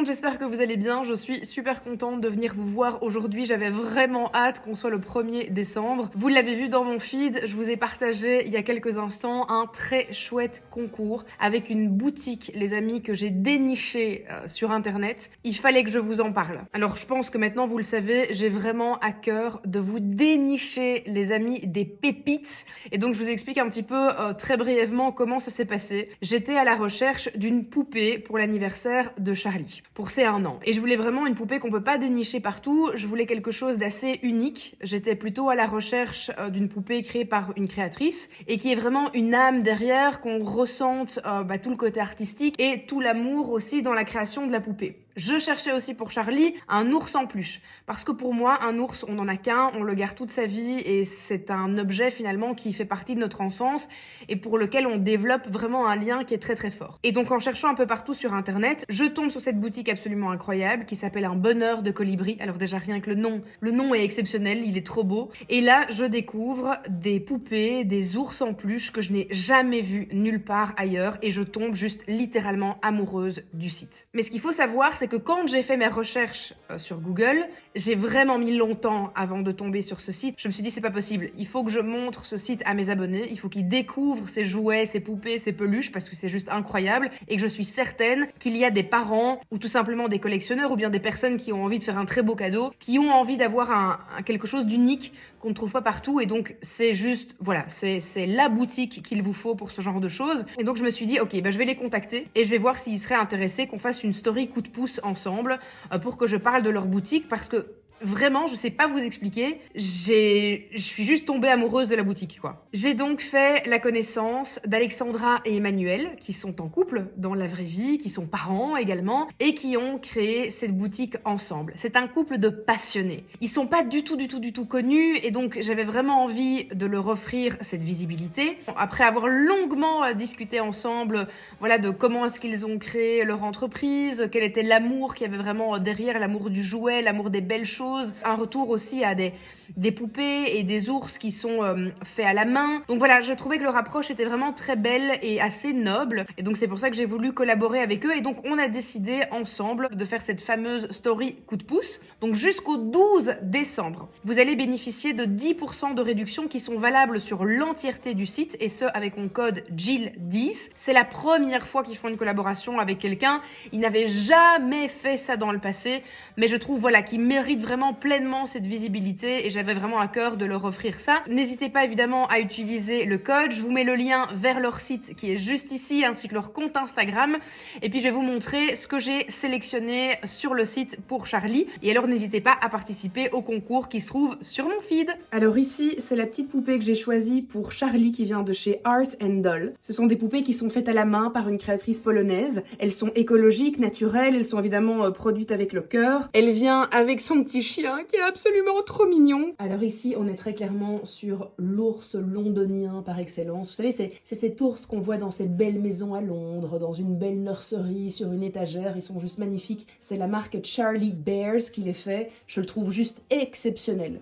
monde, j'espère que vous allez bien. Je suis super contente de venir vous voir aujourd'hui. J'avais vraiment hâte qu'on soit le 1er décembre. Vous l'avez vu dans mon feed, je vous ai partagé il y a quelques instants un très chouette concours avec une boutique, les amis, que j'ai dénichée sur internet. Il fallait que je vous en parle. Alors je pense que maintenant vous le savez, j'ai vraiment à cœur de vous dénicher, les amis, des pépites. Et donc je vous explique un petit peu très brièvement comment ça s'est passé. J'étais à la recherche d'une poupée pour l'anniversaire de Charlie, pour ses 1 an. Et je voulais vraiment une poupée qu'on peut pas dénicher partout, je voulais quelque chose d'assez unique. J'étais plutôt à la recherche d'une poupée créée par une créatrice et qui est vraiment une âme derrière, qu'on ressente tout le côté artistique et tout l'amour aussi dans la création de la poupée. Je cherchais aussi pour Charlie un ours en peluche. Parce que pour moi, un ours, on n'en a qu'un, on le garde toute sa vie et c'est un objet finalement qui fait partie de notre enfance et pour lequel on développe vraiment un lien qui est très très fort. Et donc en cherchant un peu partout sur internet, je tombe sur cette boutique absolument incroyable qui s'appelle Un Bonheur de Colibri. Alors déjà rien que le nom est exceptionnel, il est trop beau. Et là, je découvre des poupées, des ours en peluche que je n'ai jamais vu nulle part ailleurs et je tombe juste littéralement amoureuse du site. Mais ce qu'il faut savoir, c'est que quand j'ai fait mes recherches sur Google, j'ai vraiment mis longtemps avant de tomber sur ce site. Je me suis dit, c'est pas possible. Il faut que je montre ce site à mes abonnés. Il faut qu'ils découvrent ces jouets, ces poupées, ces peluches, parce que c'est juste incroyable. Et que je suis certaine qu'il y a des parents, ou tout simplement des collectionneurs, ou bien des personnes qui ont envie de faire un très beau cadeau, qui ont envie d'avoir quelque chose d'unique qu'on ne trouve pas partout. Et donc, c'est juste, voilà, c'est la boutique qu'il vous faut pour ce genre de choses. Et donc, je me suis dit, ok, je vais les contacter et je vais voir s'ils seraient intéressés qu'on fasse une story coup de pouce ensemble pour que je parle de leur boutique parce que vraiment, je sais pas vous expliquer, je suis juste tombée amoureuse de la boutique, quoi. J'ai donc fait la connaissance d'Alexandra et Emmanuel, qui sont en couple dans la vraie vie, qui sont parents également, et qui ont créé cette boutique ensemble. C'est un couple de passionnés. Ils sont pas du tout connus, et donc j'avais vraiment envie de leur offrir cette visibilité. Après avoir longuement discuté ensemble, voilà, de comment est-ce qu'ils ont créé leur entreprise, quel était l'amour qu'il y avait vraiment derrière, l'amour du jouet, l'amour des belles choses, un retour aussi à des poupées et des ours qui sont faits à la main. Donc voilà, je trouvais que leur approche était vraiment très belle et assez noble. Et donc c'est pour ça que j'ai voulu collaborer avec eux. Et donc on a décidé ensemble de faire cette fameuse story coup de pouce. Donc jusqu'au 12 décembre, vous allez bénéficier de 10% de réduction qui sont valables sur l'entièreté du site. Et ce, avec mon code JIL10. C'est la première fois qu'ils font une collaboration avec quelqu'un. Ils n'avaient jamais fait ça dans le passé. Mais je trouve voilà qu'ils méritent vraiment pleinement cette visibilité et j'avais vraiment à cœur de leur offrir ça. N'hésitez pas évidemment à utiliser le code, je vous mets le lien vers leur site qui est juste ici ainsi que leur compte Instagram et puis je vais vous montrer ce que j'ai sélectionné sur le site pour Charlie et alors n'hésitez pas à participer au concours qui se trouve sur mon feed. Alors ici c'est la petite poupée que j'ai choisie pour Charlie qui vient de chez Art and Doll. Ce sont des poupées qui sont faites à la main par une créatrice polonaise. Elles sont écologiques, naturelles, elles sont évidemment produites avec le cœur. Elle vient avec son petit chien qui est absolument trop mignon. Alors ici, on est très clairement sur l'ours londonien par excellence. Vous savez, c'est cet ours qu'on voit dans ces belles maisons à Londres, dans une belle nurserie, sur une étagère. Ils sont juste magnifiques. C'est la marque Charlie Bears qui les fait. Je le trouve juste exceptionnel.